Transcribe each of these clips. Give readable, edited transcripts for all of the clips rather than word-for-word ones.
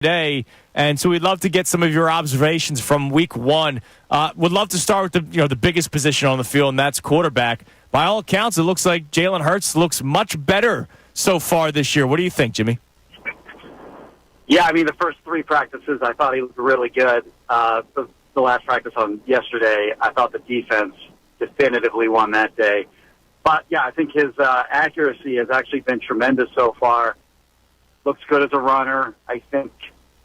today, and so we'd love to get some of your observations from week one. Would love to start with the biggest position on the field, and that's quarterback. By all accounts, it looks like Jalen Hurts looks much better so far this year. What do you think, Jimmy? Yeah, I mean, the first three practices, I thought he looked really good. The last practice on yesterday, I thought the defense definitively won that day. But, yeah, I think his accuracy has actually been tremendous so far. Looks good as a runner. I think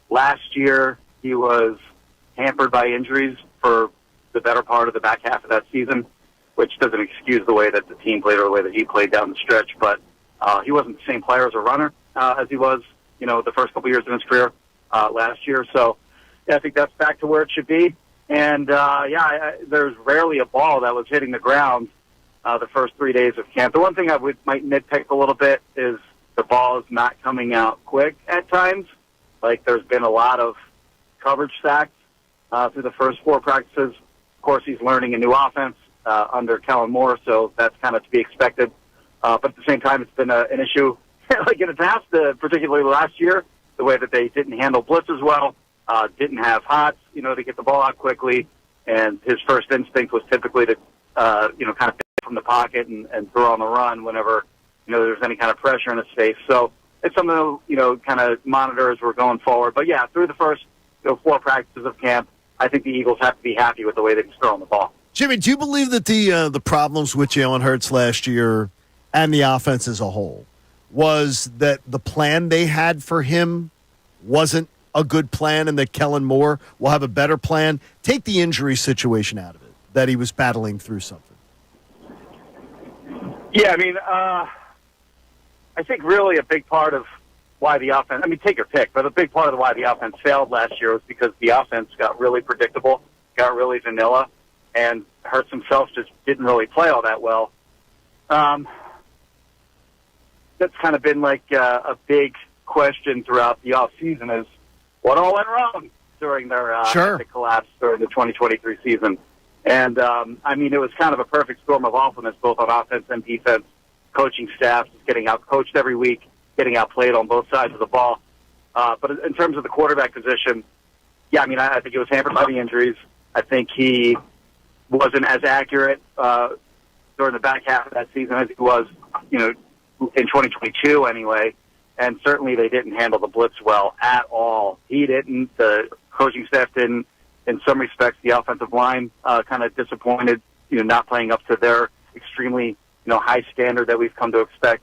last year he was hampered by injuries for the better part of the back half of that season, which doesn't excuse the way that the team played or the way that he played down the stretch. But he wasn't the same player as a runner as he was, the first couple years in his career last year. So, yeah, I think that's back to where it should be. And, there's rarely a ball that was hitting the ground the first 3 days of camp. The one thing might nitpick a little bit is the ball is not coming out quick at times. Like, there's been a lot of coverage sacks through the first four practices. Of course, he's learning a new offense under Kellen Moore, so that's kind of to be expected. But at the same time, it's been an issue like in the past, particularly last year, the way that they didn't handle blitz as well, didn't have hots, to get the ball out quickly. And his first instinct was typically to, kind of pick from the pocket and throw on the run whenever there's any kind of pressure in his face. So it's something to, kind of monitor as we're going forward. But, yeah, through the first four practices of camp, I think the Eagles have to be happy with the way that he's throwing the ball. Jimmy, do you believe that the problems with Jalen Hurts last year and the offense as a whole was that the plan they had for him wasn't a good plan and that Kellen Moore will have a better plan? Take the injury situation out of it, that he was battling through something. Yeah, I mean, I think really a big part of why the offense, take your pick, but a big part of why the offense failed last year was because the offense got really predictable, got really vanilla, and Hurts himself just didn't really play all that well. That's kind of been like a big question throughout the offseason is what all went wrong during their epic collapse during the 2023 season. And, it was kind of a perfect storm of awfulness, both on offense and defense. Coaching staff just getting out-coached every week, getting outplayed on both sides of the ball. But in terms of the quarterback position, yeah, I think it was hampered by the injuries. I think he wasn't as accurate during the back half of that season as he was, in 2022 anyway. And certainly they didn't handle the blitz well at all. He didn't. The coaching staff didn't. In some respects, the offensive line kind of disappointed, not playing up to their extremely, high standard that we've come to expect.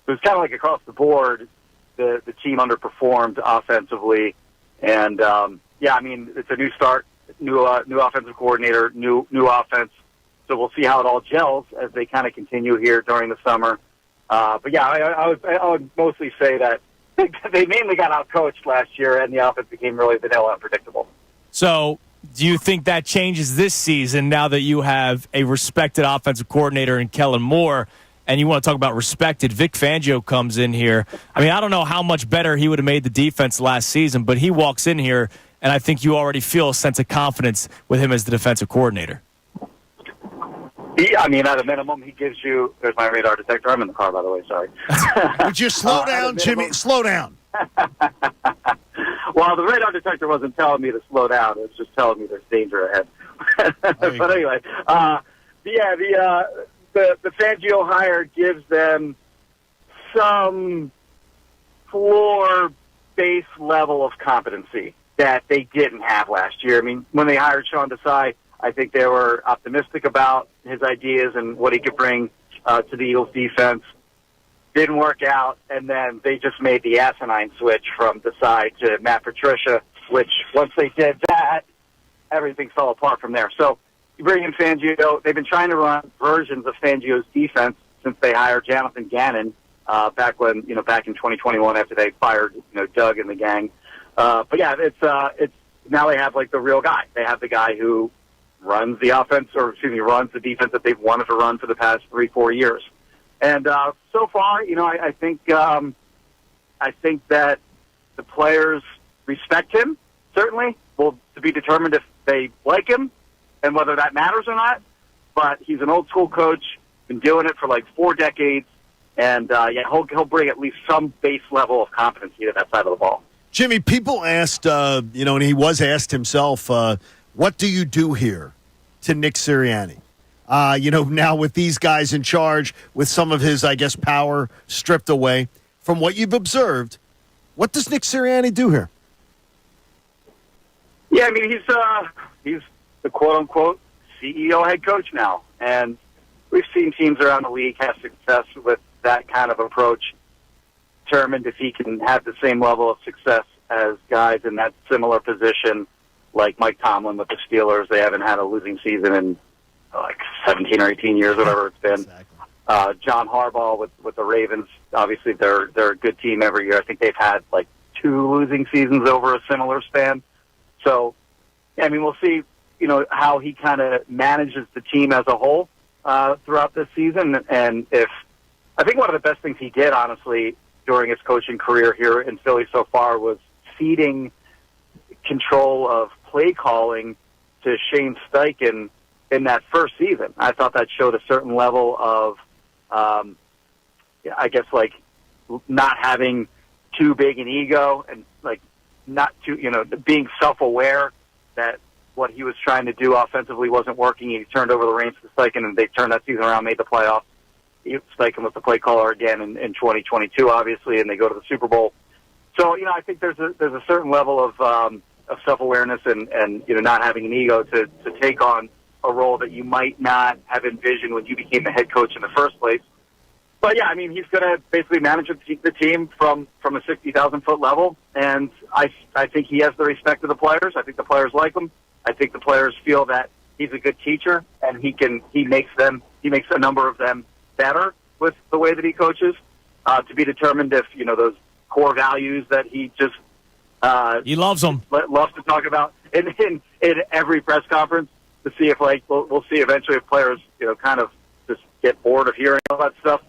It was kind of like across the board, the team underperformed offensively. And, it's a new start, new offensive coordinator, new offense. So we'll see how it all gels as they kind of continue here during the summer. But, yeah, I would mostly say that they mainly got out-coached last year, and the offense became really vanilla and unpredictable. So do you think that changes this season now that you have a respected offensive coordinator in Kellen Moore, and you want to talk about respected? Vic Fangio comes in here. I don't know how much better he would have made the defense last season, but he walks in here, and I think you already feel a sense of confidence with him as the defensive coordinator. At a minimum, he gives you – there's my radar detector. I'm in the car, by the way. Sorry. Would you slow down, Jimmy? Slow down. Well, the radar detector wasn't telling me to slow down. It was just telling me there's danger ahead. But anyway, the Fangio hire gives them some floor base level of competency that they didn't have last year. When they hired Sean Desai, I think they were optimistic about his ideas and what he could bring to the Eagles defense. Didn't work out, and then they just made the asinine switch from Desai to Matt Patricia, which once they did that, everything fell apart from there. So you bring in Fangio. They've been trying to run versions of Fangio's defense since they hired Jonathan Gannon back in 2021 after they fired Doug and the gang. But yeah, it's now they have like the real guy. They have the guy who runs the offense, runs the defense that they've wanted to run for the past 3-4 years. And so far, I think that the players respect him, certainly. Well, to be determined if they like him and whether that matters or not. But he's an old-school coach, been doing it for like 4 decades, and he'll bring at least some base level of competency to that side of the ball. Jimmy, people asked, and he was asked himself, what do you do here to Nick Sirianni? Now with these guys in charge, with some of his, I guess, power stripped away. From what you've observed, what does Nick Sirianni do here? Yeah, I mean, he's the quote-unquote CEO head coach now. And we've seen teams around the league have success with that kind of approach, determined if he can have the same level of success as guys in that similar position, like Mike Tomlin with the Steelers. They haven't had a losing season in like 17 or 18 years, whatever it's been. Exactly. John Harbaugh with the Ravens, obviously they're a good team every year. I think they've had like 2 losing seasons over a similar span. So, I mean, we'll see, how he kind of manages the team as a whole throughout this season. And I think one of the best things he did, honestly, during his coaching career here in Philly so far was ceding control of play calling to Shane Steichen in that first season. I thought that showed a certain level of, I guess, like not having too big an ego and like not too, being self-aware that what he was trying to do offensively wasn't working. He turned over the reins to Steichen, and they turned that season around, made the playoffs. Steichen was the play caller again in 2022, obviously, and they go to the Super Bowl. So, I think there's a certain level of self-awareness and not having an ego to take on a role that you might not have envisioned when you became the head coach in the first place. But yeah, I mean, he's going to basically manage the team from a 60,000-foot level, and I think he has the respect of the players. I think the players like him. I think the players feel that he's a good teacher, and he makes a number of them better with the way that he coaches. To be determined if those core values that he just he loves them. Loves to talk about in every press conference, to see if we'll see eventually if players kind of just get bored of hearing all that stuff.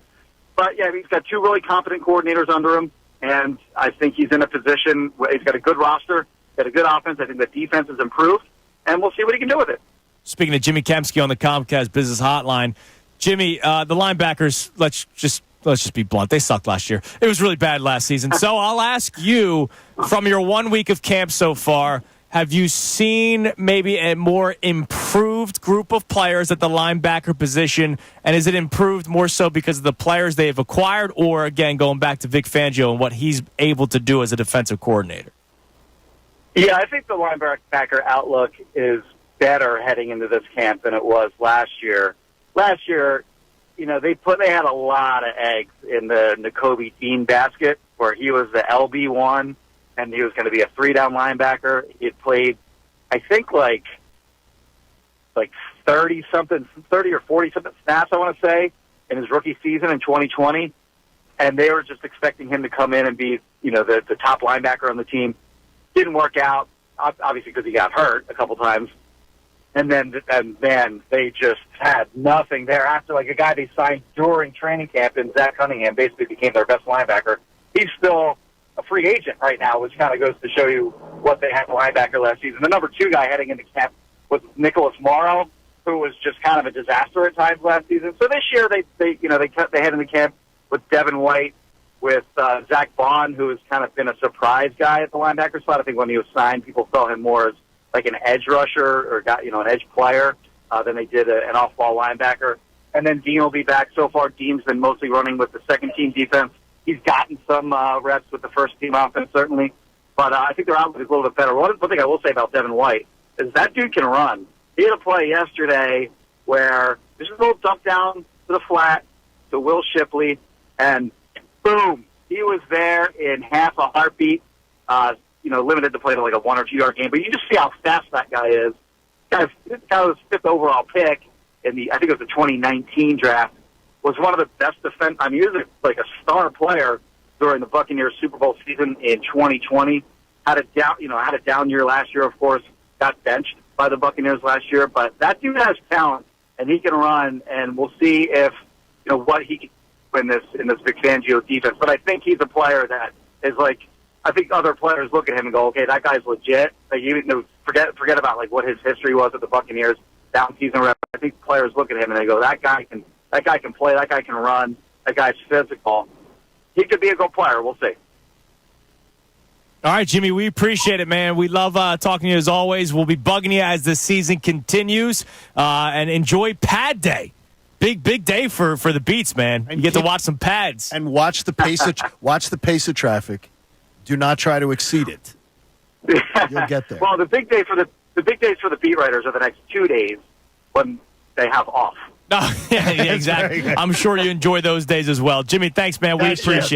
But yeah, he's got 2 really competent coordinators under him, and I think he's in a position where he's got a good roster, got a good offense. I think the defense has improved, and we'll see what he can do with it. Speaking of Jimmy Kempski on the Comcast Business Hotline, Jimmy, the linebackers, let's just be blunt, they sucked last year. It was really bad last season. So I'll ask you, from your 1 week of camp so far, have you seen maybe a more improved group of players at the linebacker position? And is it improved more so because of the players they have acquired, or, again, going back to Vic Fangio and what he's able to do as a defensive coordinator? Yeah, I think the linebacker outlook is better heading into this camp than it was last year. Last year, they had a lot of eggs in the Nakobe Dean basket, where he was the LB1, and he was going to be a 3-down linebacker. He had played, I think, like 30 or 40-something snaps, I want to say, in his rookie season in 2020. And they were just expecting him to come in and be, the top linebacker on the team. Didn't work out, obviously, because he got hurt a couple times. And then they just had nothing there. After, a guy they signed during training camp, and Zach Cunningham basically became their best linebacker. He's still a free agent right now, which kind of goes to show you what they had at linebacker last season. The number 2 guy heading into camp was Nicholas Morrow, who was just kind of a disaster at times last season. So this year they head into camp with Devin White, with Zach Vaughn, who has kind of been a surprise guy at the linebacker spot. I think when he was signed, people saw him more as like an edge rusher or an edge player than they did an off-ball linebacker. And then Dean will be back. So far, Dean's been mostly running with the second-team defense. He's gotten some reps with the first-team offense, certainly. But I think their outlook is a little bit better. One thing I will say about Devin White is that dude can run. He had a play yesterday where there's a little dump down to the flat to Will Shipley, and boom, he was there in half a heartbeat. Limited to play to like a 1 or 2 yard game, but you just see how fast that guy is. This guy was 5th overall pick in I think it was the 2019 draft. Was one of the best defense. I mean, he was like a star player during the Buccaneers Super Bowl season in 2020. Had a down year last year, of course. Got benched by the Buccaneers last year, but that dude has talent and he can run. And we'll see if what he can do in this Vic Fangio defense. But I think he's a player that is like. I think other players look at him and go, "Okay, that guy's legit." Forget about like what his history was at the Buccaneers, down season rep. I think players look at him and they go, "That guy can play. That guy can run. That guy's physical. He could be a good player. We'll see." All right, Jimmy, we appreciate it, man. We love talking to you as always. We'll be bugging you as the season continues. And enjoy Pad Day. Big day for the Beats, man. You get to watch some pads. And watch the pace of traffic. Do not try to exceed it. You'll get there. Well, the big days for the beat writers are the next 2 days when they have off. No, yeah, exactly. I'm sure you enjoy those days as well. Jimmy, thanks, man. We appreciate it.